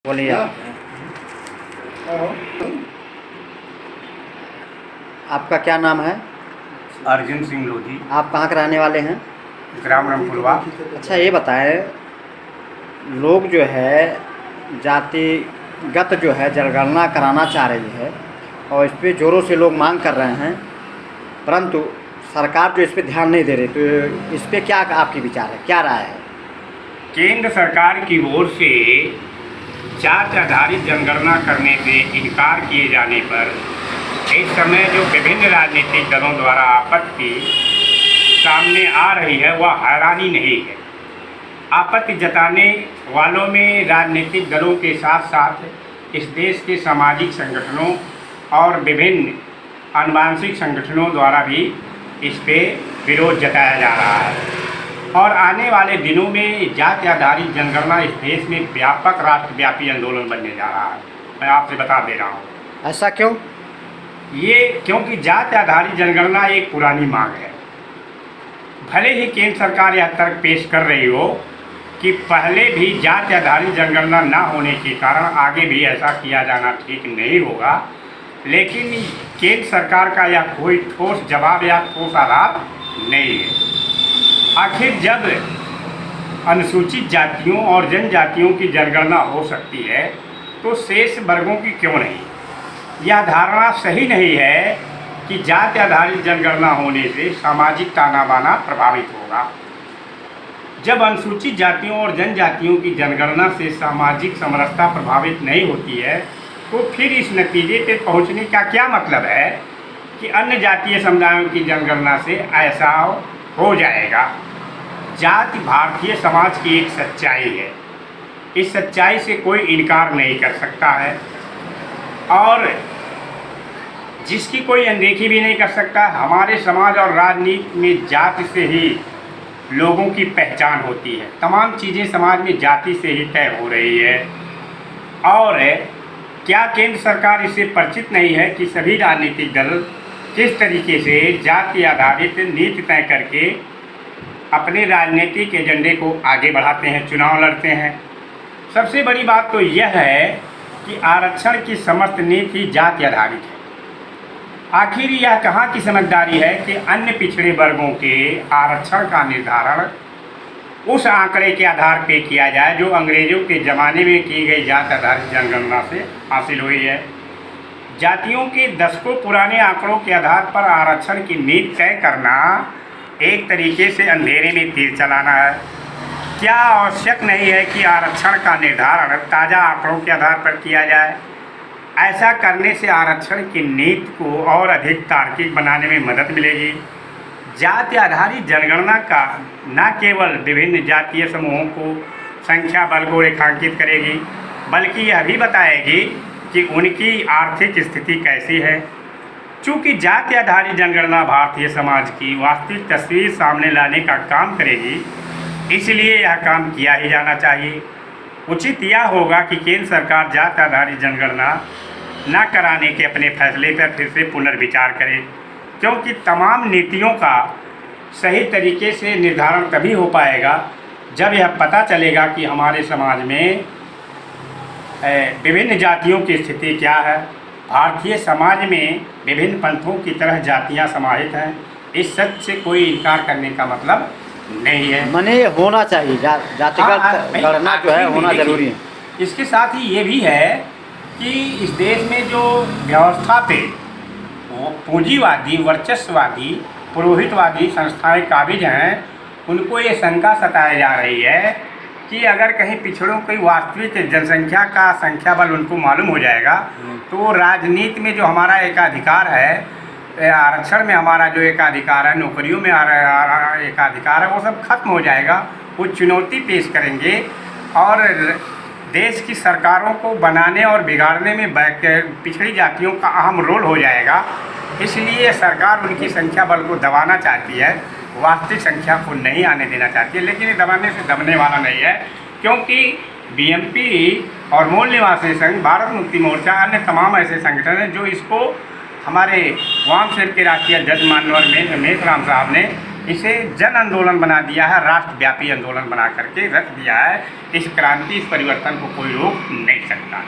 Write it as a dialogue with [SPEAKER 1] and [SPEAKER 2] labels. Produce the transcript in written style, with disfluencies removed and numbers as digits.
[SPEAKER 1] बोलिए आप। आपका क्या नाम है?
[SPEAKER 2] अर्जुन सिंह लोधी,
[SPEAKER 1] आप कहाँ के रहने वाले हैं?
[SPEAKER 2] ग्राम रामपुरवा।
[SPEAKER 1] अच्छा ये बताएं, लोग जो है जातिगत जो है जनगणना कराना चाह रही है और इस पे ज़ोरों से लोग मांग कर रहे हैं, परंतु सरकार जो इस पे ध्यान नहीं दे रही, तो इस पे क्या आपकी विचार है, क्या राय है?
[SPEAKER 2] केंद्र सरकार की ओर से जाति आधारित जनगणना करने से इनकार किए जाने पर इस समय जो विभिन्न राजनीतिक दलों द्वारा आपत्ति सामने आ रही है वह हैरानी नहीं है। आपत्ति जताने वालों में राजनीतिक दलों के साथ साथ इस देश के सामाजिक संगठनों और विभिन्न आनुवांशिक संगठनों द्वारा भी इस पे विरोध जताया जा रहा है और आने वाले दिनों में जाति आधारित जनगणना इस देश में व्यापक राष्ट्रव्यापी आंदोलन बनने जा रहा है। मैं आपसे बता दे रहा हूँ।
[SPEAKER 1] ऐसा क्यों?
[SPEAKER 2] क्योंकि जाति आधारित जनगणना एक पुरानी मांग है। भले ही केंद्र सरकार यह तर्क पेश कर रही हो कि पहले भी जाति आधारित जनगणना न होने के कारण आगे भी ऐसा किया जाना ठीक नहीं होगा, लेकिन केंद्र सरकार का यह कोई ठोस जवाब या ठोस आधार नहीं है। आखिर जब अनुसूचित जातियों और जनजातियों की जनगणना हो सकती है तो शेष वर्गों की क्यों नहीं? यह धारणा सही नहीं है कि जाति आधारित जनगणना होने से सामाजिक ताना बाना प्रभावित होगा। जब अनुसूचित जातियों और जनजातियों की जनगणना से सामाजिक समरसता प्रभावित नहीं होती है तो फिर इस नतीजे पर पहुंचने का क्या मतलब है कि अन्य जातीय समुदायों की जनगणना से ऐसा हो जाएगा। जाति भारतीय समाज की एक सच्चाई है, इस सच्चाई से कोई इनकार नहीं कर सकता है और जिसकी कोई अनदेखी भी नहीं कर सकता। हमारे समाज और राजनीति में जाति से ही लोगों की पहचान होती है। तमाम चीज़ें समाज में जाति से ही तय हो रही है और क्या केंद्र सरकार इससे परिचित नहीं है कि सभी राजनीतिक दल किस तरीके से जाति आधारित नीति तय करके अपने राजनीतिक एजेंडे को आगे बढ़ाते हैं, चुनाव लड़ते हैं। सबसे बड़ी बात तो यह है कि आरक्षण की समस्त नीति जाति आधारित है। आखिर यह कहाँ की समझदारी है कि अन्य पिछड़े वर्गों के आरक्षण का निर्धारण उस आंकड़े के आधार पर किया जाए जो अंग्रेज़ों के ज़माने में की गई जाति आधारित जनगणना से हासिल हुई है। जातियों के दशकों पुराने आंकड़ों के आधार पर आरक्षण की नीति तय करना एक तरीके से अंधेरे में तीर चलाना है। क्या आवश्यक नहीं है कि आरक्षण का निर्धारण ताज़ा आंकड़ों के आधार पर किया जाए? ऐसा करने से आरक्षण की नीति को और अधिक तार्किक बनाने में मदद मिलेगी। जाति आधारित जनगणना का न केवल विभिन्न जातीय समूहों को संख्या बल को रेखांकित करेगी, बल्कि यह भी बताएगी कि उनकी आर्थिक स्थिति कैसी है। चूँकि जाति आधारित जनगणना भारतीय समाज की वास्तविक तस्वीर सामने लाने का काम करेगी, इसलिए यह काम किया ही जाना चाहिए। उचित यह होगा कि केंद्र सरकार जाति आधारित जनगणना न कराने के अपने फैसले पर फिर से पुनर्विचार करे, क्योंकि तमाम नीतियों का सही तरीके से निर्धारण तभी हो पाएगा जब यह पता चलेगा कि हमारे समाज में विभिन्न जातियों की स्थिति क्या है। भारतीय समाज में विभिन्न पंथों की तरह जातियां समाहित हैं। इस सच से कोई इनकार करने का मतलब नहीं है।
[SPEAKER 1] माने होना चाहिए, जातिगत गणना जो है होना जरूरी है।
[SPEAKER 2] इसके साथ ही ये भी है कि इस देश में जो व्यवस्था पे वो पूंजीवादी, वर्चस्ववादी, पुरोहितवादी संस्थाएं काबिज हैं, उनको ये शंका सताई जा रही है कि अगर कहीं पिछड़ों की वास्तविक जनसंख्या का संख्या बल उनको मालूम हो जाएगा तो राजनीति में जो हमारा एकाधिकार है, आरक्षण में हमारा जो एकाधिकार है, नौकरियों में एकाधिकार है, वो सब खत्म हो जाएगा। वो चुनौती पेश करेंगे और देश की सरकारों को बनाने और बिगाड़ने में पिछड़ी जातियों का अहम रोल हो जाएगा। इसलिए सरकार उनकी संख्या बल को दबाना चाहती है, वास्तविक संख्या को नहीं आने देना चाहती है। लेकिन ये दबाने से दबने वाला नहीं है, क्योंकि बीएमपी और मूल निवासी संघ, भारत मुक्ति मोर्चा, अन्य तमाम ऐसे संगठन हैं जो इसको हमारे वाम सेल के राष्ट्रीय अध्यक्ष माननीय मेघराम साहब ने इसे जन आंदोलन बना दिया है, राष्ट्रव्यापी आंदोलन बना करके रख दिया है। इस क्रांति, इस परिवर्तन को कोई रोक नहीं सकता।